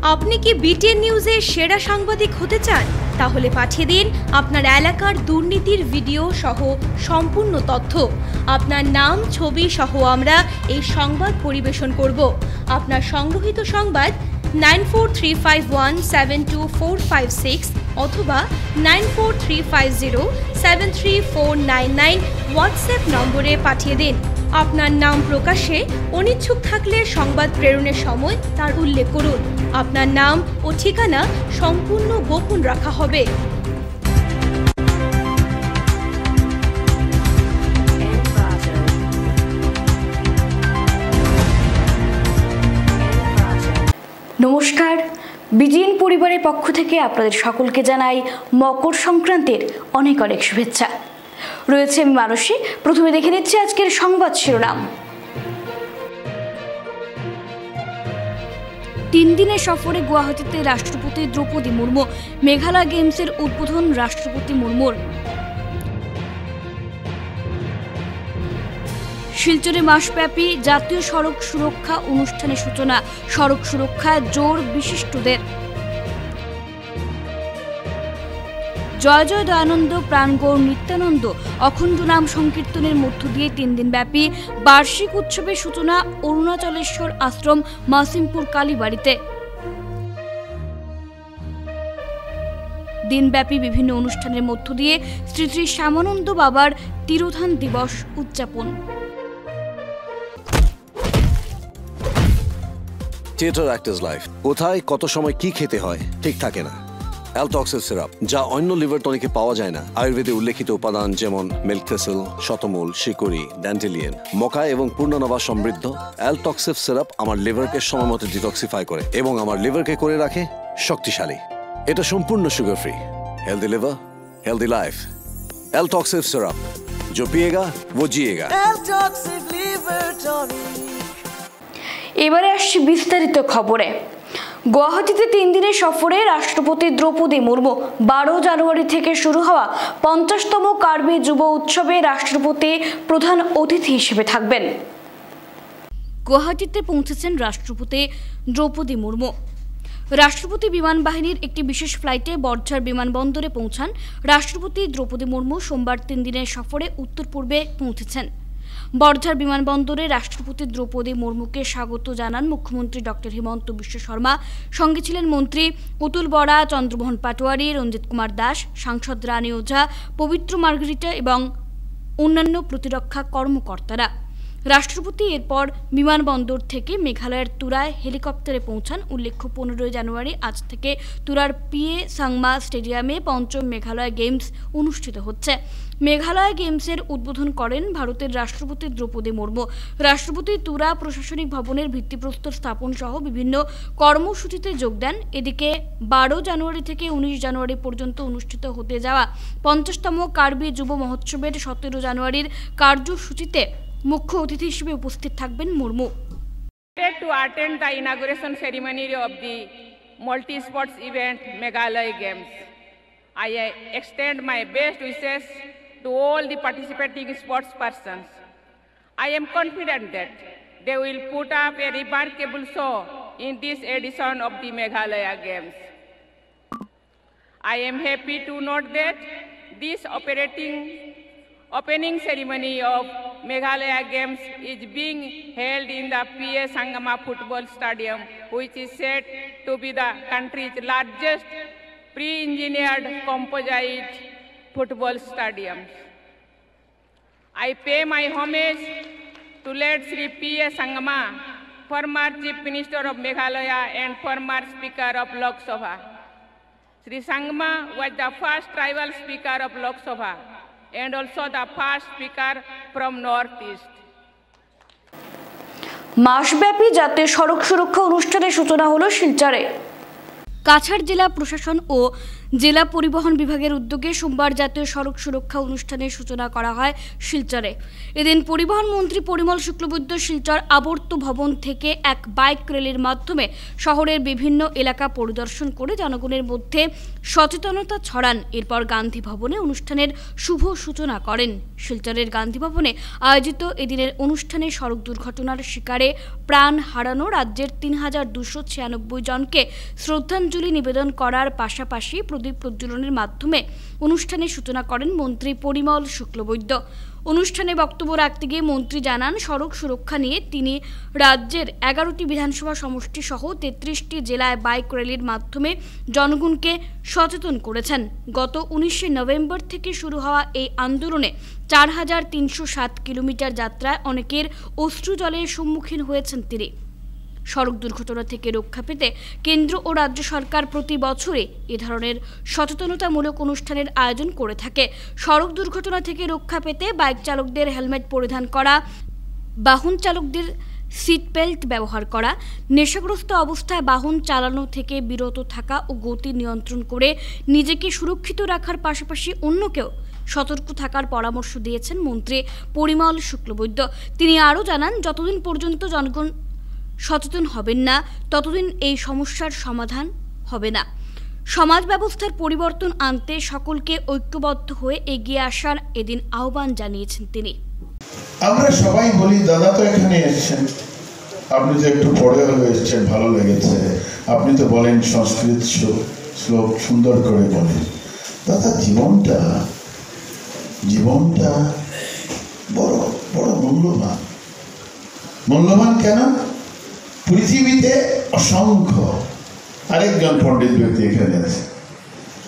আপনি কি বিটিএন নিউজের সেরা সাংবাদিক হতে চান? তাহলে পাঠিয়ে দিন আপনার এলাকার দুর্নীতির ভিডিও সহ সম্পূর্ণ তথ্য। আপনার নাম, ছবি সহ আমরা এই সংবাদ পরিবেশন করব। আপনার সংগ্রহীত সংবাদ 9435172456 অথবা 9435073499 হোয়াটসঅ্যাপ নম্বরে পাঠিয়ে দিন। আপনার নাম প্রকাশে অনিচ্ছুক থাকলে সংবাদ প্রেরণের সময় তার উল্লেখ করুন। আপনার নাম ও ঠিকানা সম্পূর্ণ গোপন রাখা হবে। নমস্কার, বিটিএন পরিবারের পক্ষ থেকে আপনাদের সকলকে জানাই মকর সংক্রান্তির অনেক অনেক শুভেচ্ছা। রয়েছে আমি মানসী। প্রথমে দেখে নিচ্ছি আজকের সংবাদ শিরোনাম। 3 দিনের সফরে গুয়াহাটিতে রাষ্ট্রপতি দ্রৌপদী মুর্মু। মেঘালয় গেমসের উদ্বোধন রাষ্ট্রপতি মুর্মুর। শিলচরে মাসব্যাপী জাতীয় সড়ক সুরক্ষা অনুষ্ঠানের সূচনা। সড়ক সুরক্ষায় জোর বিশিষ্টদের। জয় জয় দয়ানন্দ প্রাণগৌর নিত্যানন্দ অখণ্ড নাম সংকীর্তনের মধ্য দিয়ে 3 দিনব্যাপী বার্ষিক উৎসবের সূচনা অরুণাচলেশ্বর আশ্রম মাসিমপুর কালীবাড়িতে। দিনব্যাপী বিভিন্ন অনুষ্ঠানের মধ্য দিয়ে শ্রী শ্রী শ্যামানন্দ বাবার তিরোধান দিবস উদযাপন। Theatre actors life. কোথায় কত সময় কি খেতে হয় ঠিক থাকে না। অ্যালটক্সের সিরাপ, যা অন্য লিভার টনিকে পাওয়া যায় না। আয়ুর্বেদে উল্লেখিত উপাদান যেমন মিল্ক থেসেল, শতমূল, শিকড়ি, ড্যান্টেলিয়ান, মকা এবং পূর্ণনবা সমৃদ্ধ অ্যালটক্সিভ সিরাপ আমার লিভারকে সময় মতো ডিটক্সিফাই করে এবং আমার লিভারকে করে রাখে শক্তিশালী। এটা সম্পূর্ণ sugar free. Healthy liver, healthy life. অ্যালটক্সিভ সিরাপ, जो पिएगा वो जिएगा। এবারে আসছি বিস্তারিত খবরে। গুয়াহাটিতে 3 দিনের সফরে রাষ্ট্রপতি দ্রৌপদী মুর্মু 12 জানুয়ারি থেকে শুরু হওয়া 50তম কার্বি যুব উৎসবে রাষ্ট্রপতি প্রধান অতিথি হিসেবে থাকবেন। গুয়াহাটিতে পৌঁছেছেন রাষ্ট্রপতি দ্রৌপদী মুর্মু। রাষ্ট্রপতি বিমান বাহিনীর একটি বিশেষ ফ্লাইটে বর্ঝার বিমানবন্দরে পৌঁছান রাষ্ট্রপতি দ্রৌপদী মুর্মু। সোমবার 3 দিনের সফরে উত্তর পূর্বে পৌঁছেছেন। বর্ঝার বিমানবন্দরে রাষ্ট্রপতি দ্রৌপদী মুর্মুকে স্বাগত জানান মুখ্যমন্ত্রী ডক্টর হিমন্ত বিশ্ব শর্মা। সঙ্গে ছিলেন মন্ত্রী অতুল বরা, চন্দ্রমোহন পাটোয়ারি, রঞ্জিত কুমার দাস, সাংসদ রানী ওঝা, পবিত্র মার্গরিটা এবং অন্যান্য প্রতিরক্ষা কর্মকর্তারা। রাষ্ট্রপতি এরপর বিমানবন্দর থেকে মেঘালয়ের তুরায় হেলিকপ্টারে পৌঁছান। উল্লেখ্য 15 জানুয়ারি আজ থেকে তুরার পিএ সাংমা স্টেডিয়ামে 5ম মেঘালয় গেমস অনুষ্ঠিত হচ্ছে। মেঘালয় গেমসের উদ্বোধন করেন ভারতের রাষ্ট্রপতি দ্রৌপদী মুর্মু। রাষ্ট্রপতি তুরা প্রশাসনিক ভবনের ভিত্তিপ্রস্তর স্থাপন সহ বিভিন্ন কর্মসূচিতে যোগ দেন। এদিকে 12 জানুয়ারি থেকে 19 জানুয়ারি পর্যন্ত অনুষ্ঠিত হতে যাওয়া 50তম কার্বি যুব মহোৎসবের 17 জানুয়ারির কার্যসূচিতে মুখ্য অতিথি হিসেবে উপস্থিত থাকবেন Murmu. To attend the inauguration ceremony of the multi-sports event Meghalaya Games, I extend my best wishes to all the participating sports persons. I am confident that they will put up a remarkable show in this edition of the Meghalaya Games. I am happy to note that this opening ceremony of Meghalaya Games is being held in the P.A. Sangama Football Stadium, which is said to be the country's largest pre-engineered composite football stadium. I pay my homage to late Sri P.A. Sangama, former Chief Minister of Meghalaya and former Speaker of Lok Sabha. Sri Sangama was the first tribal Speaker of Lok Sabha and also the first speaker from Northeast. মাসব্যাপী জাতীয় সড়ক সুরক্ষা অনুষ্ঠানের সূচনা হলো শিলচরে। কাছাড় জেলা প্রশাসন ও জেলা পরিবহন বিভাগের উদ্যোগে সোমবার জাতীয় সড়ক সুরক্ষা অনুষ্ঠানের সূচনা করা হয় শিলচরে। এদিন পরিবহন মন্ত্রী পরিমল শুক্লবৈদ্য শিলচর আবর্ত ভবন থেকে এক বাইক র্যালির মাধ্যমে শহরের বিভিন্ন এলাকা পরিদর্শন করে জনগণের মধ্যে সচেতনতা ছড়ান। এরপর গান্ধী ভবনে অনুষ্ঠানের শুভ সূচনা করেন। শিলচরের গান্ধী ভবনে আয়োজিত এদিনের অনুষ্ঠানে সড়ক দুর্ঘটনার শিকারে প্রাণ হারানো রাজ্যের ৩,২৯৬ জনকে শ্রদ্ধাঞ্জলি নিবেদন করার পাশাপাশি প্রদীপ প্রজ্বলনের মাধ্যমে অনুষ্ঠানের সূচনা করেন মন্ত্রী পরিমল শুক্লবৈদ্য। অনুষ্ঠানে বক্তব্য রাখতে গিয়ে মন্ত্রী জানান, সড়ক সুরক্ষা নিয়ে তিনি রাজ্যের ১১টি বিধানসভা সমষ্টি সহ ৩৩টি জেলায় বাইক র্যালির মাধ্যমে জনগণকে সচেতন করেছেন। গত ১৯শে নভেম্বর থেকে শুরু হওয়া এই আন্দোলনে ৪,৩০৭ কিলোমিটার যাত্রায় অনেকের অশ্রুজলের সম্মুখীন হয়েছেন তিনি। সড়ক দুর্ঘটনা থেকে রক্ষা পেতে কেন্দ্র ও রাজ্য সরকার প্রতি বছরে এ ধরনের সচেতনতামূলক অনুষ্ঠানের আয়োজন করে থাকে। সড়ক দুর্ঘটনা থেকে রক্ষা পেতে বাইক চালকদের হেলমেট পরিধান করা, বাহন চালকদের সিট বেল্ট ব্যবহার করা, নেশাগ্রস্ত অবস্থায় বাহন চালানো থেকে বিরত থাকা ও গতি নিয়ন্ত্রণ করে নিজেকে সুরক্ষিত রাখার পাশাপাশি অন্যকেও সতর্ক থাকার পরামর্শ দিয়েছেন মন্ত্রী পরিমল শুক্লবৈদ্য। তিনি আরও জানান, যতদিন পর্যন্ত জনগণ সচেতন হবেন না ততদিন এই সমস্যার সমাধান হবে না। সমাজ ব্যবস্থার পরিবর্তন আনতে সকলকে ঐক্যবদ্ধ হয়ে এগিয়ে আসার এদিন আহ্বান জানিয়েছেন তিনি। আমরা সবাই বলি, দাদা তো এখানে এসেছেন, আপনি তো একটু পড়ে হয়ে এসেছেন, ভালো লেগেছে, আপনি তো বলেন সংস্কৃত শ্লোক সুন্দর করে বলেন। দাদা জীবনটা বড় বড় মূল্যবান কেন? পৃথিবীতে অসংখ্য, আরেকজন পণ্ডিত ব্যক্তি এখানে আছে,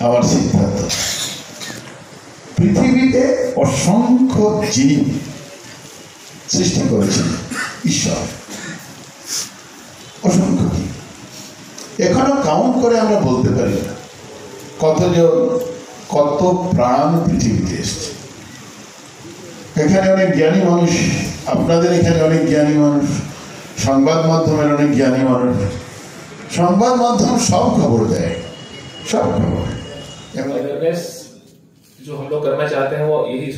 আমার সিদ্ধান্ত, পৃথিবীতে অসংখ্য জীব সৃষ্টি করেছেন ঈশ্বর, অসংখ্য জীব। এখনো কাউন্ট করে আমরা বলতে পারি না কত প্রাণ পৃথিবীতে এসছে। এখানে অনেক জ্ঞানী মানুষ, আপনাদের এখানে অনেক জ্ঞানী মানুষ, সংবাদ মাধ্যমের অনেক জ্ঞানী মানুষ। সংবাদ মাধ্যম সব খবর দেয়, সব খবর। जो हम लोग करना चाहते हैं वो यही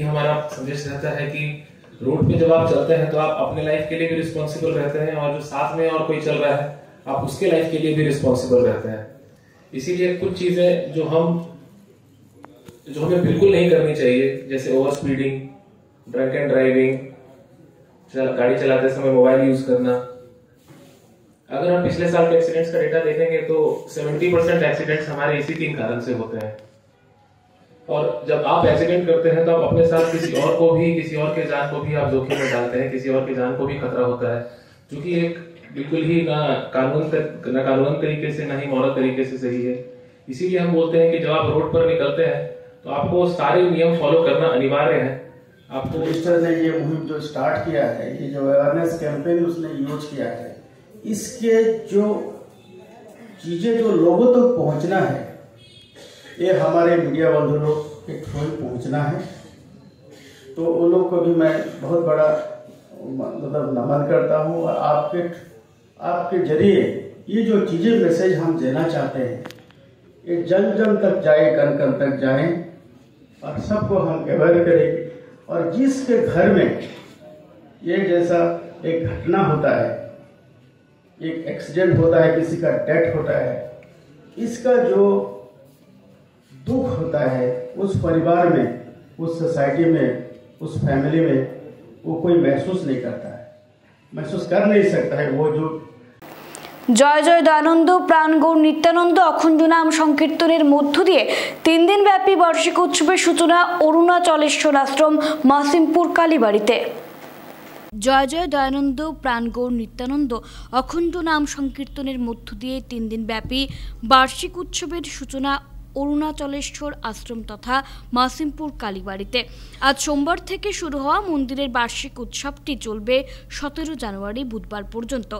हमारा संदेश रहता है कि रोड पे जब आप चलते हैं तो आप अपने लाइफ के लिए भी रिस्पॉन्सिबल रहते हैं और जो साथ में और कोई चल रहा है आप उसके लाइफ के लिए भी रिस्पॉन्सिबल रहते हैं। इसीलिए कुछ चीजें जो हमें बिल्कुल नहीं करनी चाहिए, जैसे over speeding, drunk and driving, गाड़ी चलाते समय मोबाइल यूज करना। अगर हम पिछले साल के एक्सीडेंट्स का डेटा देखेंगे तो 70% एक्सीडेंट्स हमारे इसी 3 कारण से होते हैं। और जब आप एक्सीडेंट करते हैं तो आप अपने साथ किसी और के जान को भी आप जोखिम में डालते हैं, किसी और की जान को भी खतरा होता है, जो कि एक बिल्कुल ही ना कानून तरीके से ना ही मॉरल तरीके से सही है। इसीलिए हम बोलते हैं कि जब आप रोड पर निकलते हैं तो आपको सारे नियम फॉलो करना अनिवार्य है। आपको मिनिस्टर ने ये मुहिम जो स्टार्ट किया है, ये जो अवेयरनेस कैंपेन उसने यूज किया है, इसके जो चीजें जो लोगों तक पहुंचना है, ये हमारे मीडिया बंधु लोग के थ्रू पहुंचना है। तो उन लोग को भी मैं बहुत बड़ा मतलब नमन करता हूँ। और आपके जरिए ये जो चीजें मैसेज हम देना चाहते हैं ये जन जन तक जाए, कन कन तक जाए और सबको हम अवेयर करें। और जिसके घर में ये जैसा एक घटना होता है, एक एक्सीडेंट होता है, किसी का डेथ होता है, इसका जो दुख होता है उस परिवार में, उस सोसाइटी में, उस फैमिली में वो कोई महसूस नहीं करता है, महसूस कर नहीं सकता है। वो जो জয় জয় দয়ানন্দ প্রাণগৌর নিত্যানন্দ অখণ্ড নাম সংকীর্তনের মধ্য দিয়ে 3 দিন ব্যাপী বার্ষিক উৎসবের সূচনা অরুণাচলেশ্বর আশ্রম মাসিমপুর কালীবাড়িতে। জয় জয় দয়ানন্দ প্রাণগৌর নিত্যানন্দ অখণ্ড নাম সংকীর্তনের মধ্য দিয়ে 3 দিন ব্যাপী বার্ষিক উৎসবের সূচনা অরুণাচলেশ্বর আশ্রম তথা মাসিমপুর কালীবাড়িতে। আজ সোমবার থেকে শুরু হওয়া মন্দিরের বার্ষিক উৎসবটি চলবে 17 জানুয়ারি বুধবার পর্যন্ত।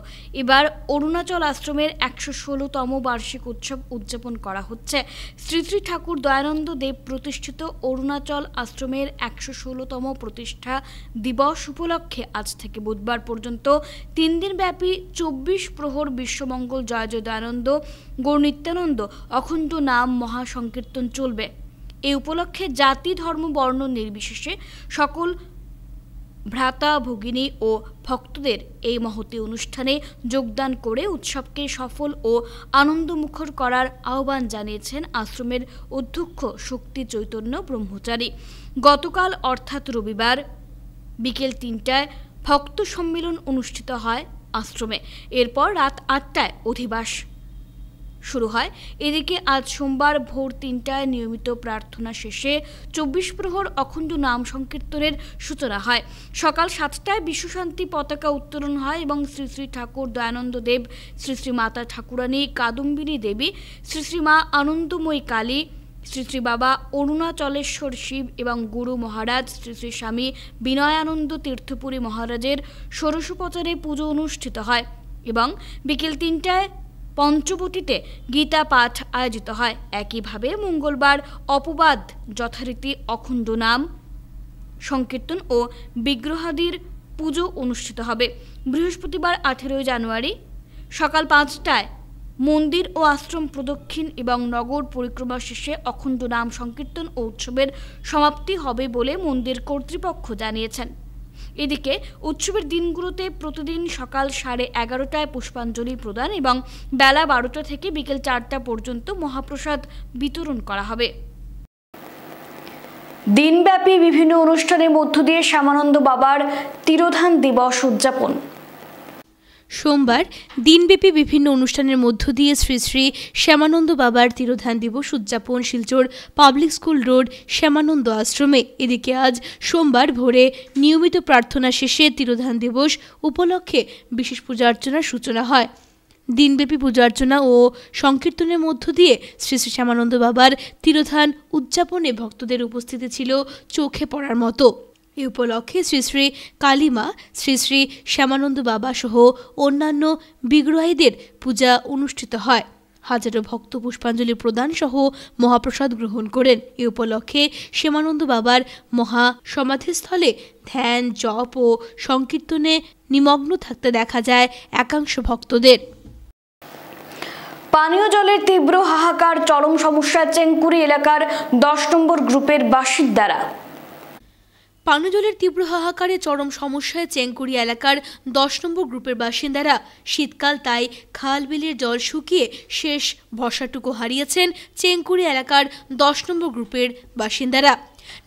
এবার অরুণাচল আশ্রমের 116তম বার্ষিক উৎসব উদযাপন করা হচ্ছে। শ্রী শ্রী ঠাকুর দয়ানন্দ দেব প্রতিষ্ঠিত অরুণাচল আশ্রমের 116তম প্রতিষ্ঠা দিবস উপলক্ষে আজ থেকে বুধবার পর্যন্ত 3 দিন ব্যাপী 24 প্রহর বিশ্বমঙ্গল জয় জয় দয়ানন্দ গৌর নিত্যানন্দ অখণ্ড নাম মহা মহাসংকীর্তন চলবে। এই উপলক্ষে জাতি ধর্ম বর্ণ নির্বিশেষে সকল ভ্রাতা ভগিনী ও ভক্তদের এই মহতী অনুষ্ঠানে যোগদান করে উৎসবকে সফল ও আনন্দমুখর করার আহ্বান জানিয়েছেন আশ্রমের অধ্যক্ষ শক্তি চৈতন্য ব্রহ্মচারী। গতকাল অর্থাৎ রবিবার বিকেল ৩টায় ভক্ত সম্মেলন অনুষ্ঠিত হয় আশ্রমে। এরপর রাত ৮টায় অধিবাস শুরু হয়। এদিকে আজ সোমবার ভোর ৩টায় নিয়মিত প্রার্থনা শেষে ২৪ প্রহর অখণ্ড নাম সংকীর্তনের সূচনা হয়। সকাল ৭টায় বিশ্বশান্তি পতাকা উত্তোলন হয় এবং শ্রী শ্রী ঠাকুর দয়ানন্দ দেব, শ্রী শ্রী মাতা ঠাকুরানী কাদম্বিনী দেবী, শ্রী শ্রী মা আনন্দময়ী কালী, শ্রী শ্রী বাবা অরুণাচলেশ্বর শিব এবং গুরু মহারাজ শ্রী শ্রী স্বামী বিনয়ানন্দ তীর্থপুরী মহারাজের ষোড়শোপচারে পুজো অনুষ্ঠিত হয় এবং বিকেল ৩টায় পঞ্চবটিতে গীতা পাঠ আয়োজিত হয়। একইভাবে মঙ্গলবার অপবাদ যথারীতি অখণ্ড নাম সংকীর্তন ও বিগ্রহাদির পুজো অনুষ্ঠিত হবে। বৃহস্পতিবার ১৮ জানুয়ারি সকাল ৫টায় মন্দির ও আশ্রম প্রদক্ষিণ এবং নগর পরিক্রমা শেষে অখণ্ড নাম সংকীর্তন ও উৎসবের সমাপ্তি হবে বলে মন্দির কর্তৃপক্ষ জানিয়েছেন। এদিকে উৎসবের দিনগুলোতে প্রতিদিন সকাল 11:30টায় পুষ্পাঞ্জলি প্রদান এবং বেলা 12টা থেকে বিকেল 4টা পর্যন্ত মহাপ্রসাদ বিতরণ করা হবে। দিনব্যাপী বিভিন্ন অনুষ্ঠানের মধ্য দিয়ে শ্যামানন্দ বাবার তিরোধান দিবস উদযাপন। সোমবার দিনব্যাপী বিভিন্ন অনুষ্ঠানের মধ্য দিয়ে শ্রী শ্রী শ্যামানন্দ বাবার তিরোধান দিবস উদযাপন Silchar public school road Shyamananda আশ্রমে। এদিকে আজ সোমবার ভোরে নিয়মিত প্রার্থনা শেষে তিরোধান দিবস উপলক্ষে বিশেষ পূজা অর্চনার সূচনা হয়। দিনব্যাপী পূজা অর্চনা ও সংকীর্তনের মধ্য দিয়ে শ্রী শ্রী শ্যামানন্দ বাবার তিরোধান উদযাপনে ভক্তদের উপস্থিতি ছিল চোখে পড়ার মতো। এই উপলক্ষে শ্রী শ্রী কালীমা, শ্রী শ্রী শ্যামানন্দ বাবা সহ অন্যান্য বিগ্রহীদের পূজা অনুষ্ঠিত হয়। হাজারো ভক্ত পুষ্পাঞ্জলি প্রদান সহ মহাপ্রসাদ গ্রহণ করেন। এই উপলক্ষে শ্যামানন্দ বাবার মহা সমাধিস্থলে ধ্যান, জপ ও সংকীর্তনে নিমগ্ন থাকতে দেখা যায় একাংশ ভক্তদের। পানীয় জলের তীব্র হাহাকার, চরম সমস্যা চেঙ্কুরি এলাকার 10 নম্বর গ্রুপের বাসিন্দারা। পানীয় জলের তীব্র হাহাকারে চরম সমস্যায় চেঙ্কুরি এলাকার 10 নম্বর গ্রুপের বাসিন্দারা। শীতকাল তাই খাল বিলের জল শুকিয়ে শেষ ভরসাটুকু হারিয়েছেন চেঙ্কুরি এলাকার 10 নম্বর গ্রুপের বাসিন্দারা।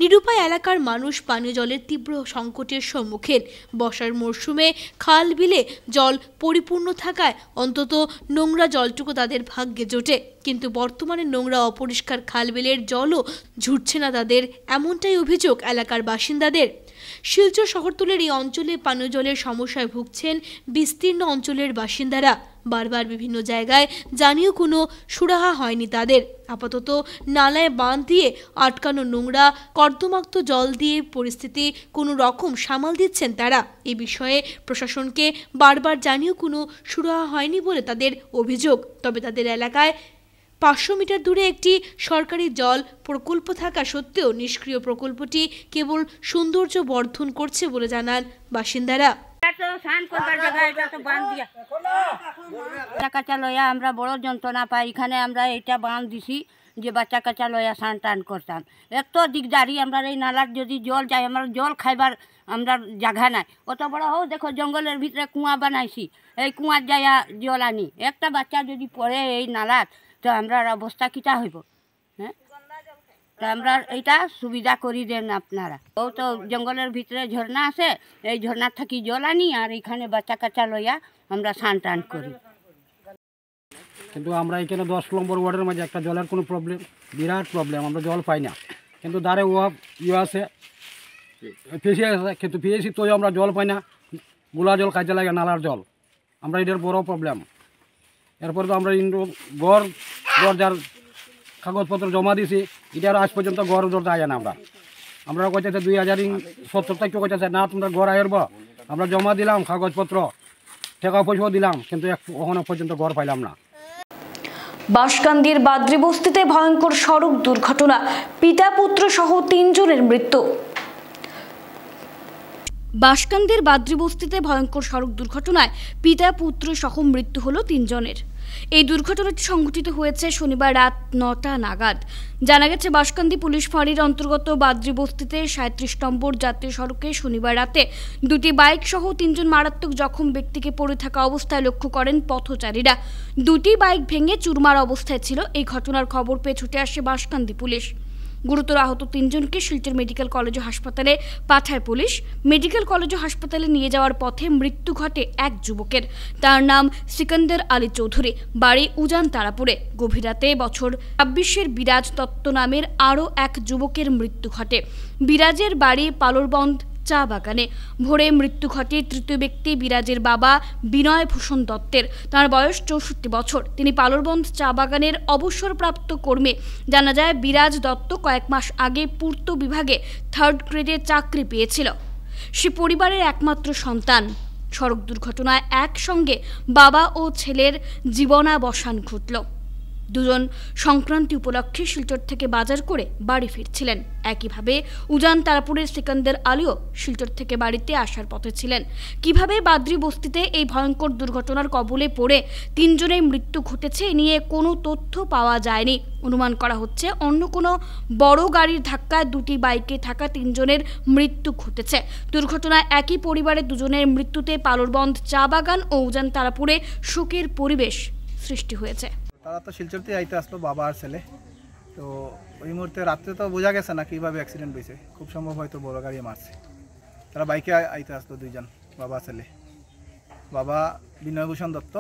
নিরুপায় এলাকার মানুষ পানীয় জলের তীব্র সংকটের সম্মুখীন। বর্ষার মরশুমে খাল বিলে জল পরিপূর্ণ থাকায় অন্তত নোংরা জলটুকু তাদের ভাগ্যে জোটে, কিন্তু বর্তমানে নোংরা অপরিষ্কার খাল বিলের জলও ঝুটছে না তাদের, এমনটাই অভিযোগ এলাকার বাসিন্দাদের। শিলচর শহরতলির এই অঞ্চলে পানীয় জলের সমস্যায় ভুগছেন বিস্তীর্ণ অঞ্চলের বাসিন্দারা। বারবার বিভিন্ন জায়গায় জানিয়েও কোনো সুরাহা হয়নি তাদের। আপাতত নালায় বাঁধ দিয়ে আটকানো নোংরা কর্দমাক্ত জল দিয়ে পরিস্থিতি কোনো রকম সামাল দিচ্ছেন তারা। এই বিষয়ে প্রশাসনকে বারবার জানিয়েও কোনো সুরাহা হয়নি বলে তাদের অভিযোগ। তবে তাদের এলাকায় 500 মিটার দূরে একটি সরকারি জল প্রকল্প থাকা সত্ত্বেও নিষ্ক্রিয় প্রকল্পটি কেবল সৌন্দর্য বর্ধন করছে বলে জানান বাসিন্দারা। বাচ্চা কাচ্চা লয়া আমরা বড় যন্ত্রণা পাই, এখানে আমরা এটা বাঁধ দিছি যে বাচ্চা কাচ্চা লয়া স্নান টান করতাম। এত দিকদারি আমরা এই নালার যদি জল যায়, আমরা জল খাইবার আমরা জায়গা নাই। অত বড় হোক দেখো জঙ্গলের ভিতরে কুয়া বানাইছি, এই কুয়ার যাইয়া জল আনি। একটা বাচ্চা যদি পড়ে এই নালাত তো আমরা অবস্থা কিটা হইব? হ্যাঁ, তো আমরা এইটা সুবিধা করি দেন আপনারা। ও তো জঙ্গলের ভিতরে ঝর্ণা আছে, এই ঝর্ণার থাকি জল আনি আর এখানে বাচ্চা কাচ্চা লইয়া আমরা স্নান টান করি। কিন্তু আমরা এখানে 10 নম্বর ওয়ার্ডের মাঝে একটা জলের কোনো প্রবলেম, বিরাট প্রবলেম, আমরা জল পাই না। কিন্তু দ্বারে আছে ফেসি আছে, কিন্তু ফেসি তো আমরা জল পাই না। গোলা জল খাইতে লাগে, নালার জল, আমরা এটার বড় প্রবলেম। এরপরে তো আমরা গড় যার কাগজপত্র জমা দিছি, এটার আজ পর্যন্ত গড় দর যায় না। আমরা কইতে 2070 থেকে কইতেছে না তোমরা গড় আইব। আমরা জমা দিলাম কাগজপত্র, টাকা পয়সাও দিলাম, কিন্তু এখনো পর্যন্ত গড় পাইলাম না। বাঁশকান্দির বাদ্রি বস্তিতে ভয়ঙ্কর সড়ক দুর্ঘটনা, পিতা পুত্র সহ 3 জনের মৃত্যু। বাঁশকান্দির বাদ্রি বস্তিতে ভয়ঙ্কর সড়ক দুর্ঘটনায় পিতা পুত্র সহ মৃত্যু হলো 3 জনের। এই দুর্ঘটনাটি সংঘটিত হয়েছে শনিবার রাত 9টা নাগাদ। জানা গেছে বাঁশকান্দি পুলিশ ফাঁড়ির অন্তর্গত বাদ্রি বস্তিতে 37 নম্বর জাতীয় সড়কে শনিবার রাতে দুটি বাইক সহ 3 জন মারাত্মক জখম ব্যক্তিকে পড়ে থাকা অবস্থায় লক্ষ্য করেন পথচারীরা। দুটি বাইক ভেঙে চুরমার অবস্থায় ছিল। এই ঘটনার খবর পেয়ে ছুটে আসে বাঁশকান্দি পুলিশ। গুরুতর আহত 3 জনকে শিলচর মেডিকেল কলেজ ও হাসপাতালে পাঠায় পুলিশ। মেডিকেল কলেজ ও হাসপাতালে নিয়ে যাওয়ার পথে মৃত্যু ঘটে এক যুবকের। তার নাম সিকান্দার আলী চৌধুরী, বাড়ি উজান তারাপুরে। গভীর রাতে বছর 26-এর বিরাজ দত্ত নামের আরও এক যুবকের মৃত্যু ঘটে। বিরাজের বাড়ি পালোরবন্দ চা বাগানে। ভোরে মৃত্যু ঘটে তৃতীয় ব্যক্তি বিরাজের বাবা বিনয় ভূষণ দত্তের। তার বয়স 64 বছর। তিনি পালোরবন্দ চা বাগানের অবসরপ্রাপ্ত কর্মী। জানা যায় বিরাজ দত্ত কয়েক মাস আগে পূর্ত বিভাগে 3rd গ্রেডে চাকরি পেয়েছিল। সে পরিবারের একমাত্র সন্তান। সড়ক দুর্ঘটনায় একসঙ্গে বাবা ও ছেলের জীবনাবসান ঘটল। দুজন সংক্রান্তি উপলক্ষে শিলচর থেকে বাজার করে বাড়ি ফিরছিলেন। একইভাবে উজান তারাপুরের সিকান্দার আলীও শিলচর থেকে বাড়িতে আসার পথে ছিলেন। কিভাবে বাদ্রি বস্তিতে এই ভয়ঙ্কর দুর্ঘটনার কবলে পড়ে 3 জনের মৃত্যু ঘটেছে এ নিয়ে কোনো তথ্য পাওয়া যায়নি। অনুমান করা হচ্ছে অন্য কোনো বড় গাড়ির ধাক্কায় দুটি বাইকে থাকা 3 জনের মৃত্যু ঘটেছে। দুর্ঘটনায় একই পরিবারের 2 জনের মৃত্যুতে পালোরবন্দ চা বাগান ও উজান তারাপুরে শোকের পরিবেশ সৃষ্টি হয়েছে। তারা তো শিলচরতে আইতে আসলো বাবা আর ছেলে। তো ওই মুহূর্তে রাত্রে তো বোঝা গেছে না কীভাবে অ্যাক্সিডেন্ট হয়েছে। খুব সম্ভব হয়তো বড় গাড়ি মারছে। তারা বাইকে আইতে আসলো 2 জন, বাবা ছেলে। বাবা বিনয়ভূষণ দত্ত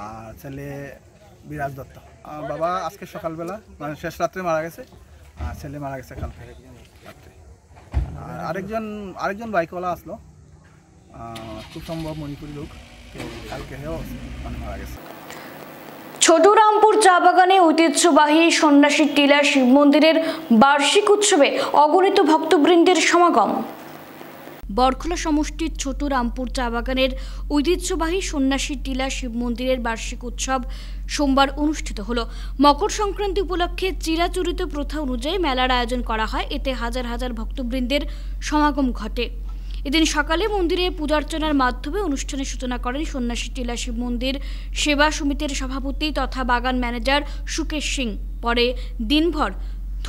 আর ছেলে বিরাজ দত্ত। বাবা আজকে সকালবেলা মানে শেষ রাত্রে মারা গেছে, আর ছেলে মারা গেছে কালকে রাত্রে। আর আরেকজন বাইকওয়ালা আসলো, খুব সম্ভব মণিপুরি লোক। তো কালকে মানে মারা গেছে। ছোটরামপুর চা বাগানে ঐতিহ্যবাহী সন্ন্যাসী টিলা শিব মন্দিরের বার্ষিক উৎসবে অগণিত ভক্তবৃন্দের সমাগম। বরখোলা সমষ্টির ছোটরামপুর চা বাগানের ঐতিহ্যবাহী সন্ন্যাসী টিলা শিব মন্দিরের বার্ষিক উৎসব সোমবার অনুষ্ঠিত হলো। মকর সংক্রান্তি উপলক্ষে চিরাচরিত প্রথা অনুযায়ী মেলার আয়োজন করা হয়। এতে হাজার হাজার ভক্তবৃন্দের সমাগম ঘটে। এদিন সকালে মন্দিরে পূজার্চনার মাধ্যমে অনুষ্ঠানের সূচনা করেন সন্ন্যাসী টিলা শিব মন্দির সেবা সমিতির সভাপতি তথা বাগান ম্যানেজার সুকেশ সিং। পরে দিনভর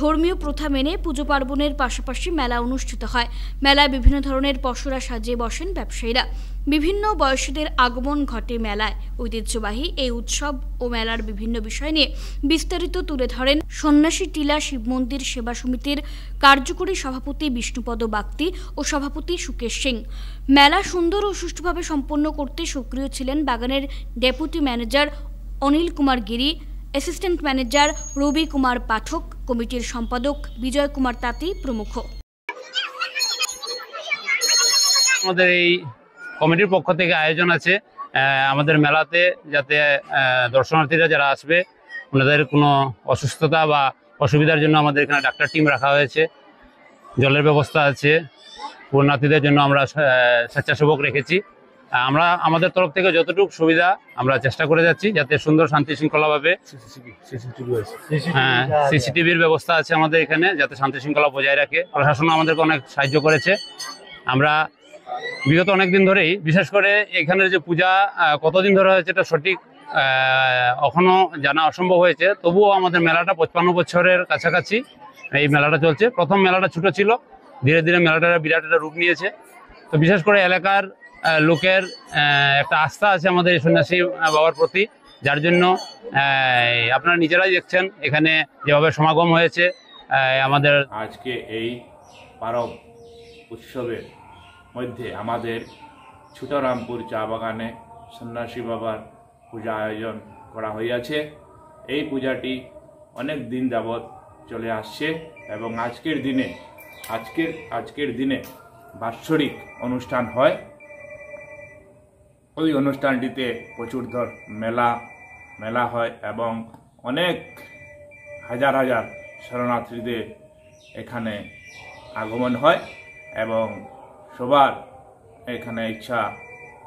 ধর্মীয় প্রথা মেনে পুজো পার্বণের পাশাপাশি মেলা অনুষ্ঠিত হয়। মেলায় বিভিন্ন ধরনের পসরা সাজিয়ে বসেন ব্যবসায়ীরা। বিভিন্ন বয়সীদের আগমন ঘটে মেলায়। ঐতিহ্যবাহী এই উৎসব ও মেলার বিভিন্ন বিষয় নিয়ে বিস্তারিত তুলে ধরেন সন্ন্যাসী টিলা শিব মন্দির সেবা সমিতির কার্যকরী সভাপতি বিষ্ণুপদ বাগতি ও সভাপতি সুকেশ সিং। মেলা সুন্দর ও সুষ্ঠুভাবে সম্পন্ন করতে সক্রিয় ছিলেন বাগানের ডেপুটি ম্যানেজার অনিল কুমার গিরি, অ্যাসিস্ট্যান্ট ম্যানেজার রবি কুমার পাঠক, কমিটির সম্পাদক বিজয় কুমার তাঁতি প্রমুখ। আমাদের এই কমিটির পক্ষ থেকে আয়োজন আছে আমাদের মেলাতে, যাতে দর্শনার্থীরা যারা আসবে ওনাদের কোনো অসুস্থতা বা অসুবিধার জন্য আমাদের এখানে ডাক্তার টিম রাখা হয়েছে। জলের ব্যবস্থা আছে। পুণ্যার্থীদের জন্য আমরা স্বেচ্ছাসেবক রেখেছি। আমরা আমাদের তরফ থেকে যতটুকু সুবিধা আমরা চেষ্টা করে যাচ্ছি, যাতে সুন্দর শান্তি শৃঙ্খলাভাবে সিসিটিভির ব্যবস্থা আছে আমাদের এখানে, যাতে শান্তি শৃঙ্খলা বজায় রাখে। প্রশাসন আমাদেরকে অনেক সাহায্য করেছে। আমরা বিগত অনেক দিন ধরেই, বিশেষ করে এখানের যে পূজা কতদিন ধরে হয়েছে এটা সঠিক এখনো জানা অসম্ভব হয়েছে, তবুও আমাদের মেলাটা 55 বছরের কাছাকাছি এই মেলাটা চলছে। প্রথম মেলাটা ছোট ছিল, ধীরে ধীরে মেলাটা বিরাট একটা রূপ নিয়েছে। তো বিশেষ করে এলাকার লোকের একটা আস্থা আছে আমাদের এই সন্ন্যাসী বাবার প্রতি, যার জন্য আপনারা নিজেরাই দেখছেন এখানে যেভাবে সমাগম হয়েছে। আমাদের আজকে এই পারব উৎসবের মধ্যে আমাদের ছোটরামপুর চা বাগানে সন্ন্যাসী বাবার পূজা আয়োজন করা হইয়াছে। এই পূজাটি অনেক দিন যাবৎ চলে আসছে এবং আজকের দিনে বাৎসরিক অনুষ্ঠান হয়। ওই অনুষ্ঠানটিতে প্রচুর মেলা হয় এবং অনেক হাজার হাজার শরণার্থীদের এখানে আগমন হয় এবং সবার এখানে ইচ্ছা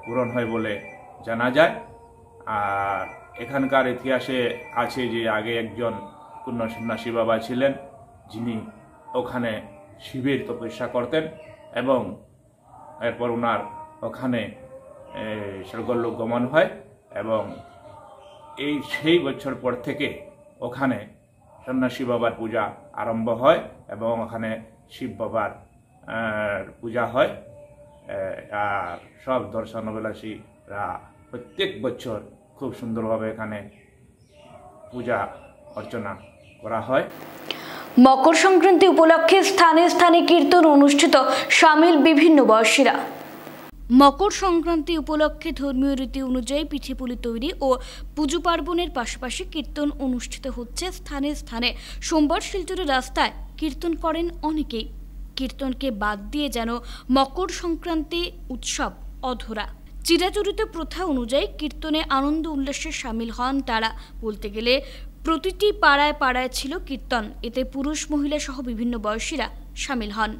পূরণ হয় বলে জানা যায়। আর এখানকার ইতিহাসে আছে যে আগে একজন পূর্ণ সন্ন্যাসী বাবা ছিলেন, যিনি ওখানে শিবের তপস্যা করতেন এবং এরপর ওনার ওখানে স্বর্গলোক গমন হয় এবং সেই বছর পর থেকে ওখানে সন্ন্যাসী বাবার পূজা আরম্ভ হয় এবং ওখানে শিব বাবার পূজা হয়। আর সব দর্শনাভিলাষীরা প্রত্যেক বছর খুব সুন্দরভাবে এখানে পূজা অর্চনা করা হয়। মকর সংক্রান্তি উপলক্ষে স্থানে স্থানে কীর্তন অনুষ্ঠিত, সামিল বিভিন্ন বয়সীরা। মকর সংক্রান্তি উপলক্ষে ধর্মীয় রীতি অনুযায়ী পিঠেপুলি তৈরি ও পুজো পার্বণের পাশাপাশি কীর্তন অনুষ্ঠিত হচ্ছে স্থানে স্থানে। সোমবার শিলচরের রাস্তায় কীর্তন করেন অনেকেই। কীর্তনকে বাদ দিয়ে যেন মকর সংক্রান্তি উৎসব অধরা। চিরাচরিত প্রথা অনুযায়ী কীর্তনে আনন্দ উল্লাসে সামিল হন তারা। বলতে গেলে প্রতিটি পাড়ায় পাড়ায় ছিল কীর্তন। এতে পুরুষ মহিলা সহ বিভিন্ন বয়সীরা সামিল হন।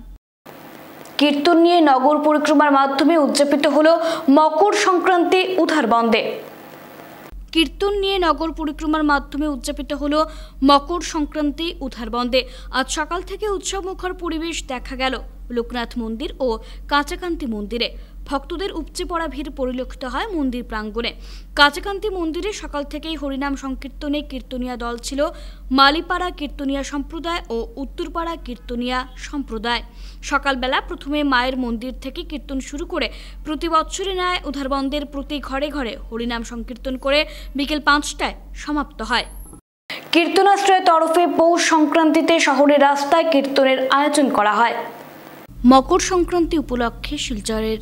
কীর্তন নিয়ে নগর পরিক্রমার মাধ্যমে উদযাপিত হলো মকর সংক্রান্তি উদ্ধার বন্দে। কীর্তন নিয়ে নগর পরিক্রমার মাধ্যমে উদযাপিত হলো মকর সংক্রান্তি উদ্ধার বন্দে। আজ সকাল থেকে উৎসবমুখর পরিবেশ দেখা গেল লোকনাথ মন্দির ও কাঁচাকান্তি মন্দিরে। ভক্তদের উপচে পড়া ভিড় পরিলক্ষিত হয় মন্দির প্রাঙ্গণে। কাঁচাকান্তি মন্দিরে সকাল থেকেই হরিনাম সংকীর্তনে কীর্তনিয়া দল ছিল মালিপাড়া কীর্তনিয়া সম্প্রদায় ও উত্তরপাড়া কীর্তনিয়া সম্প্রদায়। সকালবেলা প্রথমে মায়ের মন্দির থেকে কীর্তন শুরু করে প্রতি বছরের ন্যায় উদ্ধারবন্দের প্রতি ঘরে ঘরে হরিনাম সংকীর্তন করে বিকেল 5টায় সমাপ্ত হয়। কীর্তনাশ্রয়ের তরফে পৌষ সংক্রান্তিতে শহরের রাস্তায় কীর্তনের আয়োজন করা হয়। মকর সংক্রান্তি উপলক্ষে শিলচরের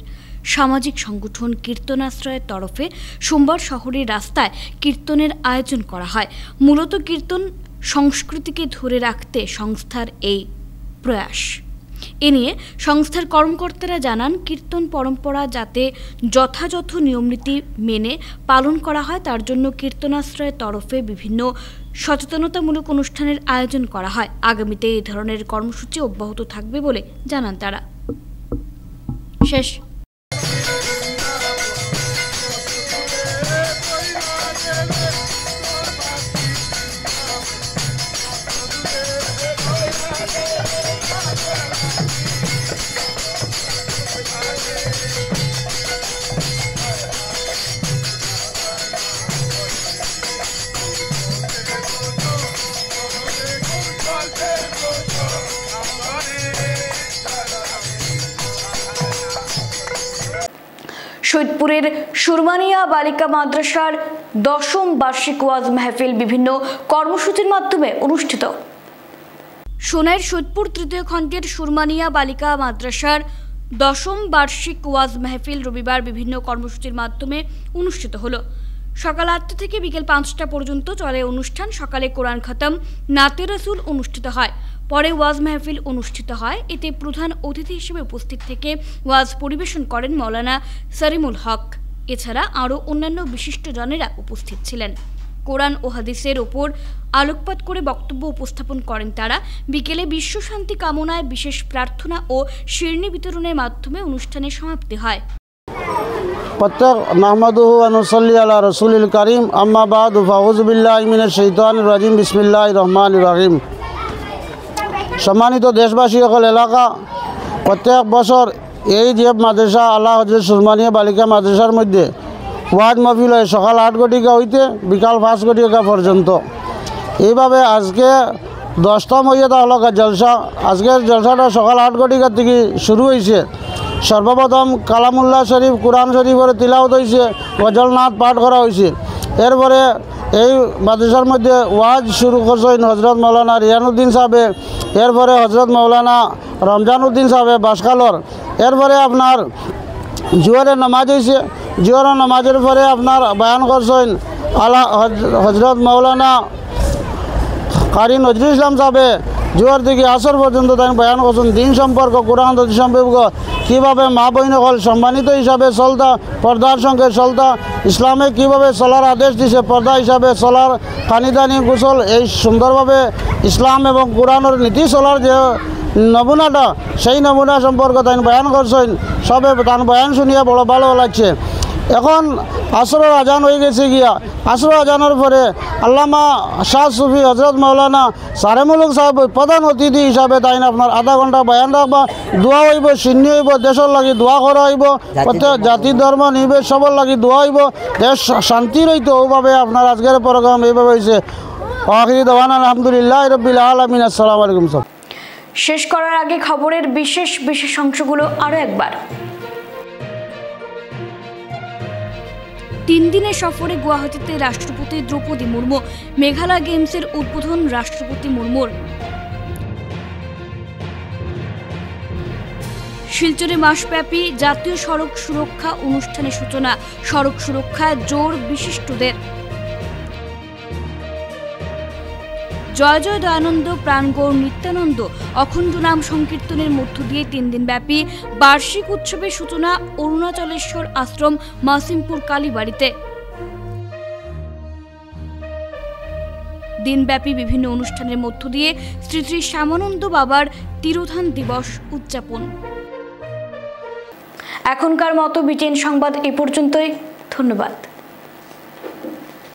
সামাজিক সংগঠন কীর্তনাশ্রয়ের তরফে সোমবার শহরের রাস্তায় কীর্তনের আয়োজন করা হয়। মূলত কীর্তন সংস্কৃতিকে ধরে রাখতে সংস্থার এই প্রয়াস। এ নিয়ে সংস্থার কর্মকর্তারা জানান, কীর্তন পরম্পরা যাতে যথাযথ নিয়মনীতি মেনে পালন করা হয় তার জন্য কীর্তনাশ্রয়ের তরফে বিভিন্ন সচেতনতামূলক অনুষ্ঠানের আয়োজন করা হয়। আগামীতে এই ধরনের কর্মসূচি অব্যাহত থাকবে বলে জানান তারা। শেষ। সৈয়দপুরের সুরমানিয়া বালিকা মাদ্রাসার 10ম বার্ষিক ওয়াজ মাহফিল বিভিন্ন কর্মসূচির মাধ্যমে অনুষ্ঠিত। সোনাইয়ের সৈয়দপুর তৃতীয় খণ্ডের সুরমানিয়া বালিকা মাদ্রাসার 10ম বার্ষিক ওয়াজ মাহফিল রবিবার বিভিন্ন কর্মসূচির মাধ্যমে অনুষ্ঠিত হলো। সকাল 8টা থেকে বিকেল 5টা পর্যন্ত চলে অনুষ্ঠান। সকালে কোরআন খতম, নাতে রাসূল অনুষ্ঠিত হয়। পরে ওয়াজ মাহফিল অনুষ্ঠিত হয়। এতে প্রধান অতিথি হিসেবে উপস্থিত থেকে ওয়াজ পরিবেশন করেন মৌলানা সরিমুল হক। এছাড়া আরও অন্যান্য বিশিষ্টজনেরা উপস্থিত ছিলেন। কোরআন ও হাদিসের ওপর আলোকপাত করে বক্তব্য উপস্থাপন করেন তারা। বিকেলে বিশ্ব শান্তি কামনায় বিশেষ প্রার্থনা ও শিরনি বিতরণের মাধ্যমে অনুষ্ঠানের সমাপ্তি হয়। প্রত্যেক নাহমাদুহু ওয়া নুসাল্লি আলা রাসূলিল কারীম, আম্মা বা'দু, ফাউযু বিল্লাহি মিনাশ শাইতানির রাজীম, বিসমিল্লাহির রহমানির রহিম। সম্মানিত দেশবাসী, সকল এলাকা, প্রত্যেক বছর এই যে মাদ্রাসা আল্লাহ হযরত সুরমানিয়া বালিকা মাদ্রাসার মধ্যে ওয়াজ মাহফিল হয় সকাল 8 ঘটিকা হইতে বিকাল 5 ঘটিকা পর্যন্ত। এইভাবে আজকে 10তম হইয়া হলো জলসা। আজকের জলসাটা সকাল 8 ঘটিকা থেকে শুরু হয়েছে। সর্বপ্রথম কালামুল্লাহ শরীফ, কোরআন শরীফের তিলাওয়াত হয়েছে, গজলনাথ পাঠ করা হয়েছে। এরপরে এই মাদ্রাসার মধ্যে ওয়াজ শুরু করছেন হজরত মৌলানা রিয়ানুদ্দিন সাহেবে, এরপরে হজরত মৌলানা রমজানুদ্দিন সাহেবে বাসকালর। এরপরে আপনার জোহরের নামাজ হয়েছে। জোহরের নামাজের পরে আপনার বয়ান করছেন হজরত মৌলানা কারি নজরুল ইসলাম সাহেবে। জোহর থেকে আসর পর্যন্ত তাই বয়ান করছেন দিন সম্পর্ক, কোরআন সম্পর্ক, কীভাবে মা বহিন হল সম্মানিত হিসাবে চলতা, পর্দার সঙ্গে চলতা, ইসলামে কীভাবে চলার আদেশ দিছে, পর্দা হিসাবে চলার, পানিদানি গোসল, এই সুন্দরভাবে ইসলাম এবং কোরআনের নীতি চলার যে নমুনাটা, সেই নমুনা সম্পর্কে তাই বয়ান করছেন। সবে তার বয়ান শুনিয়ে বড় ভালো লাগছে। এখন আসরের আজান হয়ে গেছে গিয়া আসরের আজানের পরে আল্লামা শাহ সুফি হজরত মৌলানা সারে মুলুক সাহেব প্রধান অতিথি হিসাবে তাই না আপনার আধা ঘন্টা বয়ান রাখবা, দোয়া হইব, সিন্নি হইব, দেশের লাগি দোয়া করা হইব, প্রত্যেক জাতি ধর্ম নির্বিশেষে সবার লাগি দোয়া হইব, দেশ শান্তি রইতো। ওভাবে আপনার আজকের প্রোগ্রাম এইভাবে হয়েছে। আখিরি দাওয়ান আলহামদুলিল্লাহ রাব্বিল আলামিন। আসসালামু আলাইকুম। শেষ করার আগে খবরের বিশেষ অংশগুলো আরও একবার। 3 দিনের সফরে গুয়াহাটিতে রাষ্ট্রপতি দ্রৌপদী মুর্মু, মেঘালয় গেমসের উদ্বোধন রাষ্ট্রপতি মুর্মুর। শিলচরে মাসব্যাপী জাতীয় সড়ক সুরক্ষা অনুষ্ঠানের সূচনা, সড়ক সুরক্ষায় জোর বিশিষ্টদের। জয় জয় দয়ানন্দ প্রাণগৌর নিত্যানন্দ অখণ্ড নাম সংকীর্তনের মধ্য দিয়ে 3 দিনব্যাপী বার্ষিক উৎসবের সূচনা অরুণাচলেশ্বর আশ্রম মাসিমপুর কালীবাড়িতে। দিনব্যাপী বিভিন্ন অনুষ্ঠানের মধ্য দিয়ে শ্রী শ্রী শ্যামানন্দ বাবার তিরোধান দিবস উদযাপন। এখনকার মতো বিটিএন সংবাদ এ পর্যন্তই। ধন্যবাদ।